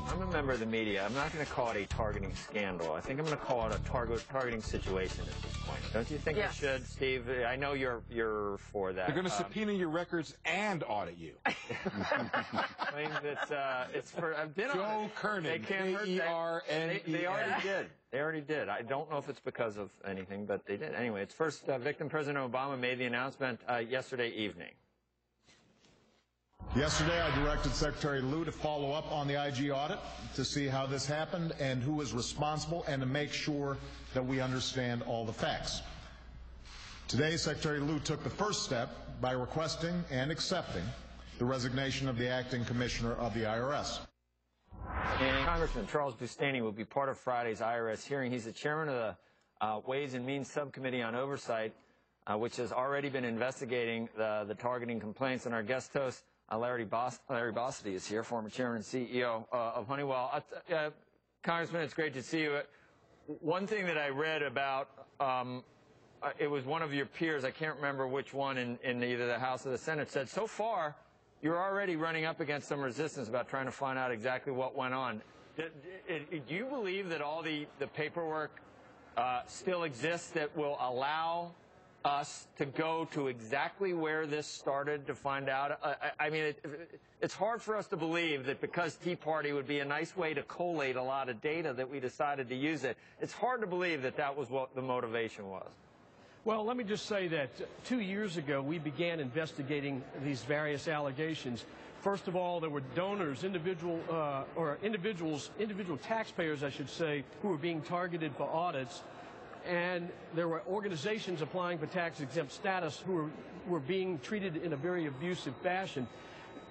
I'm a member of the media. I'm not going to call it a targeting scandal. I think I'm going to call it a targeting situation at this point. Don't you think it should, Steve? I know you're for that. They're going to subpoena your records and audit you. I mean, it's for. I've been Joe on it. Kernan. They can't hurt that. They already did. They already did. I don't know if it's because of anything, but they did. Anyway, it's first victim. President Obama made the announcement yesterday evening. Yesterday, I directed Secretary Lew to follow up on the IG audit to see how this happened and who was responsible and to make sure that we understand all the facts. Today, Secretary Lew took the first step by requesting and accepting the resignation of the acting commissioner of the IRS. And Congressman Charles Boustany will be part of Friday's IRS hearing. He's the chairman of the Ways and Means Subcommittee on Oversight, which has already been investigating the targeting complaints. And our guest host, Larry Boustany, is here, former chairman and CEO of Honeywell. Congressman, it's great to see you. One thing that I read about, it was one of your peers, I can't remember which one in either the House or the Senate, said so far you're already running up against some resistance about trying to find out exactly what went on. Do you believe that all the paperwork still exists that will allow us to go to exactly where this started to find out? I mean, it's hard for us to believe that because Tea Party would be a nice way to collate a lot of data that we decided to use it. It's hard to believe that that was what the motivation was. Well, let me just say that 2 years ago, we began investigating these various allegations. First of all, there were donors, individual taxpayers, I should say, who were being targeted for audits. And there were organizations applying for tax-exempt status who were being treated in a very abusive fashion.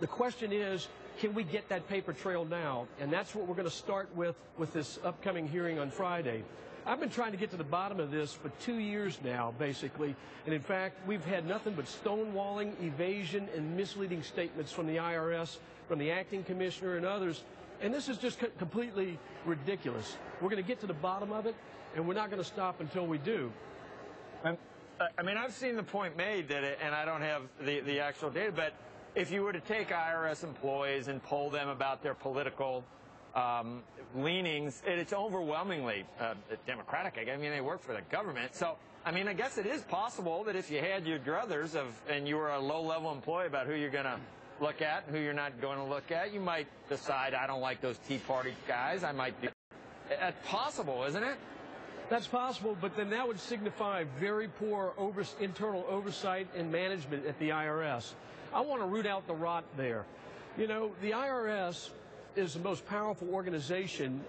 The question is, can we get that paper trail now? And that's what we're going to start with this upcoming hearing on Friday. I've been trying to get to the bottom of this for 2 years now, basically. And in fact, we've had nothing but stonewalling, evasion, and misleading statements from the IRS, from the acting commissioner and others. And this is just completely ridiculous. We're going to get to the bottom of it, and we're not going to stop until we do. I mean, I've seen the point made that, and I don't have the actual data, but if you were to take IRS employees and poll them about their political leanings, it's overwhelmingly Democratic. I mean, they work for the government. So, I mean, I guess it is possible that if you had your druthers and you were a low-level employee about who you're going to look at and who you're not going to look at, you might decide, I don't like those Tea Party guys. I might do. That's possible, isn't it? That's possible, but then that would signify very poor internal oversight and management at the IRS. I want to root out the rot there. You know, the IRS is the most powerful organization,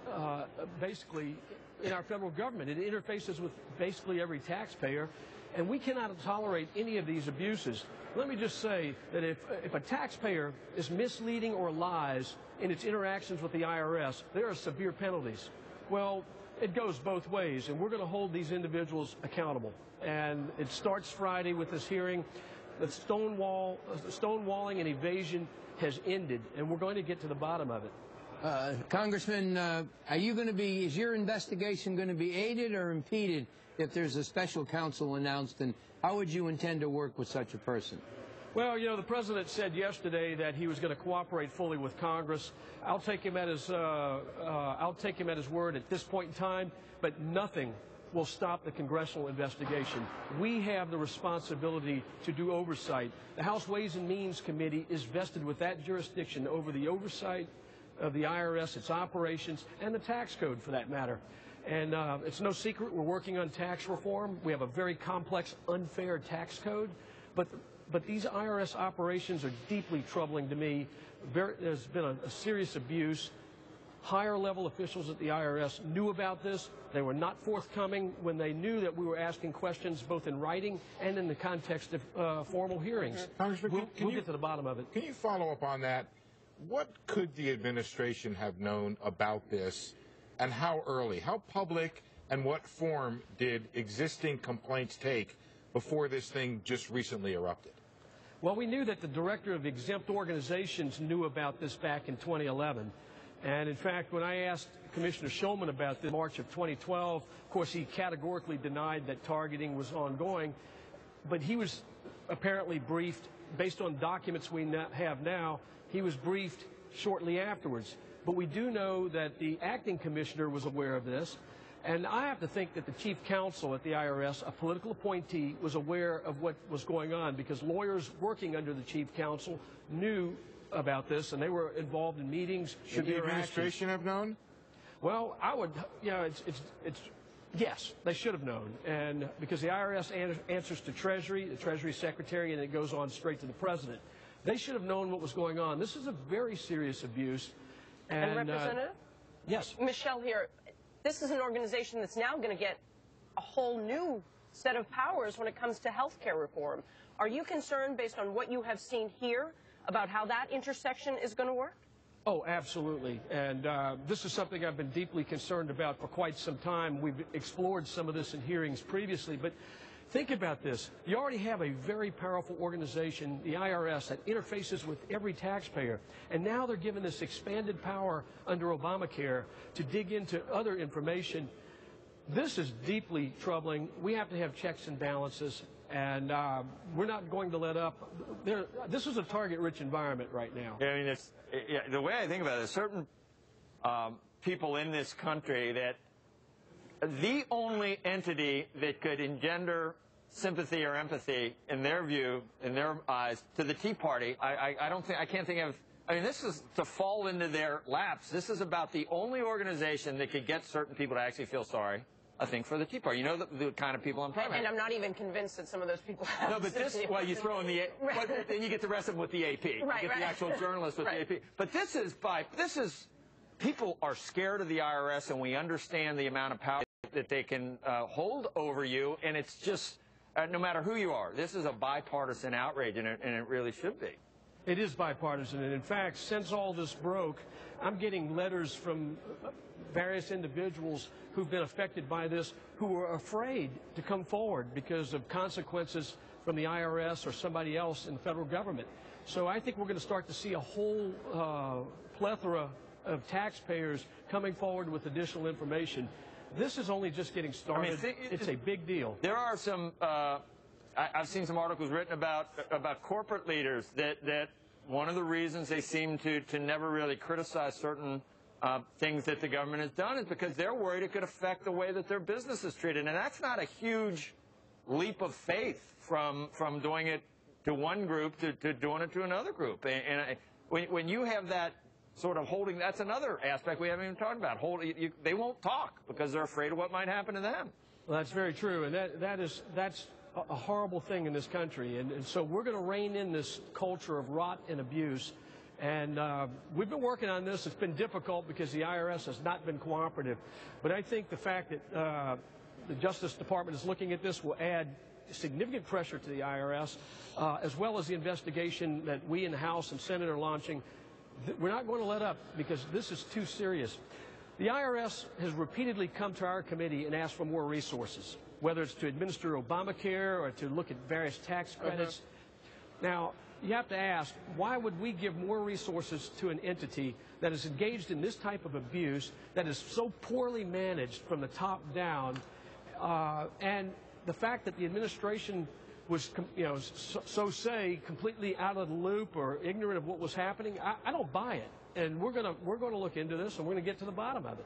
basically, in our federal government. It interfaces with basically every taxpayer, and we cannot tolerate any of these abuses. Let me just say that if a taxpayer is misleading or lies in its interactions with the IRS, there are severe penalties. Well, it goes both ways, and we're going to hold these individuals accountable. And it starts Friday with this hearing. The stonewalling and evasion has ended, and we're going to get to the bottom of it. Congressman, is your investigation going to be aided or impeded if there's a special counsel announced, and how would you intend to work with such a person? Well, you know, the president said yesterday that he was going to cooperate fully with Congress. I'll take him at his word at this point in time, but nothing will stop the congressional investigation. We have the responsibility to do oversight. The House Ways and Means Committee is vested with that jurisdiction over the oversight of the IRS, its operations, and the tax code, for that matter. And it's no secret we're working on tax reform. We have a very complex, unfair tax code, but these IRS operations are deeply troubling to me. There's been a serious abuse. Higher-level officials at the IRS knew about this. They were not forthcoming when they knew that we were asking questions both in writing and in the context of formal hearings. Congressman, we'll get to the bottom of it. Can you follow up on that? What could the administration have known about this, and how early? How public and what form did existing complaints take before this thing just recently erupted? Well, we knew that the director of exempt organizations knew about this back in 2011. And in fact, when I asked Commissioner Shulman about this in March of 2012, of course, he categorically denied that targeting was ongoing. But he was apparently briefed, based on documents we have now, he was briefed shortly afterwards. but we do know that the acting commissioner was aware of this. And I have to think that the chief counsel at the IRS, a political appointee, was aware of what was going on because lawyers working under the chief counsel knew about this, and they were involved in meetings. Should the administration have known? Well, I would, yes, they should have known. And because the IRS answers to Treasury, the Treasury Secretary, and it goes on straight to the President. They should have known what was going on. This is a very serious abuse. And Representative? Yes. Michelle here. This is an organization that's now going to get a whole new set of powers when it comes to health care reform. Are you concerned, based on what you have seen here, about how that intersection is going to work? Oh, absolutely. And this is something I've been deeply concerned about for quite some time. We've explored some of this in hearings previously. But think about this. You already have a very powerful organization, the IRS, that interfaces with every taxpayer. And now they're given this expanded power under Obamacare to dig into other information. This is deeply troubling. We have to have checks and balances. And we're not going to let up. This is a target-rich environment right now. Yeah, I mean, the way I think about it, there's certain people in this country that the only entity that could engender sympathy or empathy, in their view, in their eyes, to the Tea Party, I can't think of. I mean, this is to fall into their laps. This is about the only organization that could get certain people to actually feel sorry. I think for the Tea Party, you know the kind of people I'm talking about. And I'm not even convinced that some of those people have. No, but this, well, you throw in the, right. But then you get the rest of them with the AP. Right, you get the actual journalists with right. the AP. But this is people are scared of the IRS, and we understand the amount of power that they can hold over you, and it's just, no matter who you are, this is a bipartisan outrage, and it really should be. It is bipartisan, and in fact, since all this broke, I'm getting letters from various individuals who've been affected by this, who are afraid to come forward because of consequences from the IRS or somebody else in the federal government. So I think we're going to start to see a whole plethora of taxpayers coming forward with additional information. This is only just getting started. I mean, it's a big deal. There are some, I've seen some articles written about corporate leaders that one of the reasons they seem to never really criticize certain things that the government has done is because they're worried it could affect the way that their business is treated. And that's not a huge leap of faith from doing it to one group to doing it to another group. And when you have that sort of holding, that's another aspect we haven't even talked about. They won't talk because they're afraid of what might happen to them. Well, that's very true. And that's a horrible thing in this country. And so we're going to rein in this culture of rot and abuse. And we've been working on this. It's been difficult because the IRS has not been cooperative. But I think the fact that the Justice Department is looking at this will add significant pressure to the IRS, as well as the investigation that we in the House and Senate are launching. We're not going to let up because this is too serious. The IRS has repeatedly come to our committee and asked for more resources, whether it's to administer Obamacare or to look at various tax credits. Now, you have to ask, why would we give more resources to an entity that is engaged in this type of abuse, that is so poorly managed from the top down, and the fact that the administration was, completely out of the loop or ignorant of what was happening, I don't buy it. And we're going to look into this, and we're going to get to the bottom of it.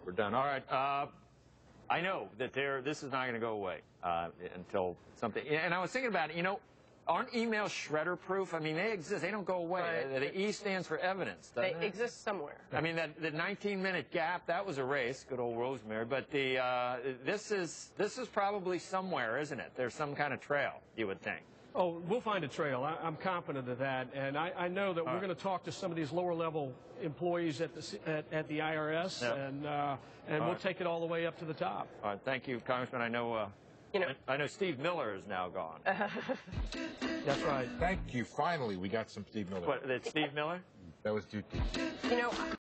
We're done. All right. I know that this is not going to go away until something. And I was thinking about it. Aren't emails shredder proof? I mean, they exist. They don't go away. Right. The E stands for evidence, doesn't it? They exist somewhere. I mean, the 19-minute gap, that was erased. Good old Rosemary. But this is probably somewhere, isn't it? There's some kind of trail, you would think. Oh, we'll find a trail. I'm confident of that. And I know that we're going to talk to some of these lower-level employees at the IRS, yep. and we'll take it all the way up to the top. All right. Thank you, Congressman. I know Steve Miller is now gone. That's right. Thank you. Finally, we got some Steve Miller. What, that's Steve Miller? That was Duke.